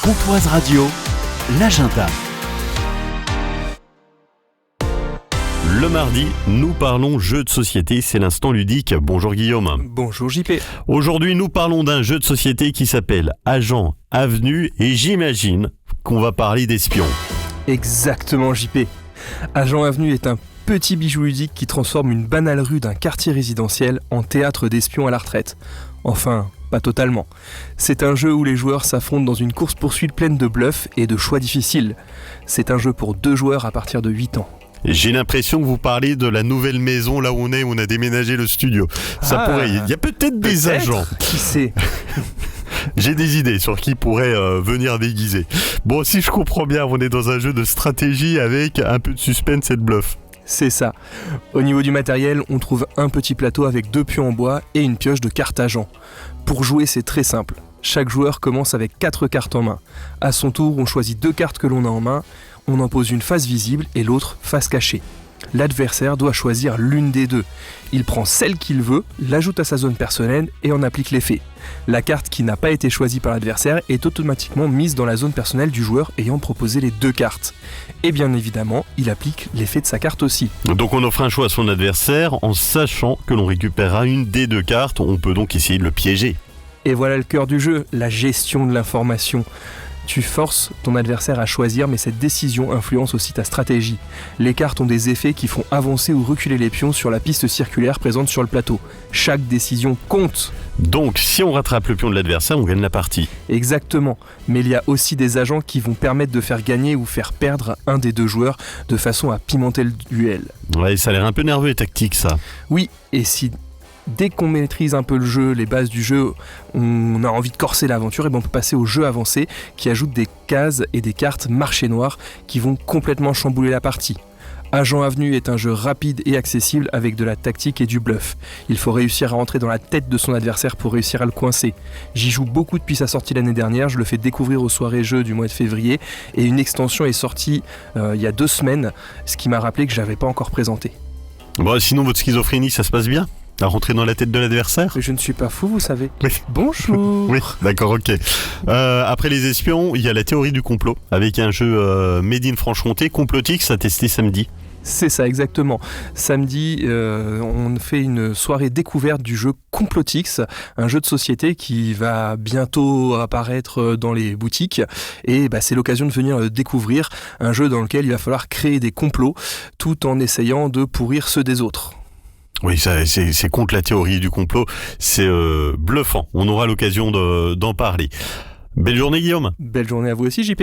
Pontoise Radio, l'agenda. Le mardi, nous parlons jeux de société, c'est l'instant ludique. Bonjour Guillaume. Bonjour JP. Aujourd'hui, nous parlons d'un jeu de société qui s'appelle Agent Avenue et j'imagine qu'on va parler d'espions. Exactement JP. Agent Avenue est un petit bijou ludique qui transforme une banale rue d'un quartier résidentiel en théâtre d'espions à la retraite. Enfin, pas totalement. C'est un jeu où les joueurs s'affrontent dans une course-poursuite pleine de bluffs et de choix difficiles. C'est un jeu pour 2 joueurs à partir de 8 ans. J'ai l'impression que vous parlez de la nouvelle maison là où on a déménagé le studio. Ça pourrait, il y a peut-être des agents. Qui sait? J'ai des idées sur qui pourrait venir déguiser. Bon, si je comprends bien, on est dans un jeu de stratégie avec un peu de suspense et de bluff. C'est ça. Au niveau du matériel, on trouve un petit plateau avec 2 pions en bois et une pioche de cartes agents. Pour jouer, c'est très simple. Chaque joueur commence avec 4 cartes en main. À son tour, on choisit 2 cartes que l'on a en main, on en pose une face visible et l'autre face cachée. L'adversaire doit choisir l'une des deux. Il prend celle qu'il veut, l'ajoute à sa zone personnelle et en applique l'effet. La carte qui n'a pas été choisie par l'adversaire est automatiquement mise dans la zone personnelle du joueur ayant proposé les 2 cartes. Et bien évidemment, il applique l'effet de sa carte aussi. Donc on offre un choix à son adversaire en sachant que l'on récupérera une des 2 cartes. On peut donc essayer de le piéger. Et voilà le cœur du jeu, la gestion de l'information. Tu forces ton adversaire à choisir, mais cette décision influence aussi ta stratégie. Les cartes ont des effets qui font avancer ou reculer les pions sur la piste circulaire présente sur le plateau. Chaque décision compte. Donc si on rattrape le pion de l'adversaire, on gagne la partie. Exactement, mais il y a aussi des agents qui vont permettre de faire gagner ou faire perdre un des 2 joueurs de façon à pimenter le duel. Ouais, ça a l'air un peu nerveux et tactique ça. Oui, et si dès qu'on maîtrise un peu le jeu, les bases du jeu, on a envie de corser l'aventure, et ben on peut passer au jeu avancé qui ajoute des cases et des cartes marché noir qui vont complètement chambouler la partie. Agent Avenue est un jeu rapide et accessible avec de la tactique et du bluff. Il faut réussir à rentrer dans la tête de son adversaire pour réussir à le coincer. J'y joue beaucoup depuis sa sortie l'année dernière, je le fais découvrir aux soirées jeux du mois de février et une extension est sortie il y a 2 semaines, ce qui m'a rappelé que je n'avais pas encore présenté. Bon, sinon votre schizophrénie, ça se passe bien ? À rentrer dans la tête de l'adversaire ? Mais je ne suis pas fou, vous savez. Oui. Bonjour. Oui, d'accord, ok. Après les espions, il y a la théorie du complot, avec un jeu Made in Franche-Comté, Complotix, à tester samedi. C'est ça, exactement. Samedi, on fait une soirée découverte du jeu Complotix, un jeu de société qui va bientôt apparaître dans les boutiques. Et c'est l'occasion de venir le découvrir, un jeu dans lequel il va falloir créer des complots, tout en essayant de pourrir ceux des autres. Oui, ça, c'est contre la théorie du complot, c'est bluffant. On aura l'occasion d'en parler. Belle journée Guillaume. Belle journée à vous aussi JP.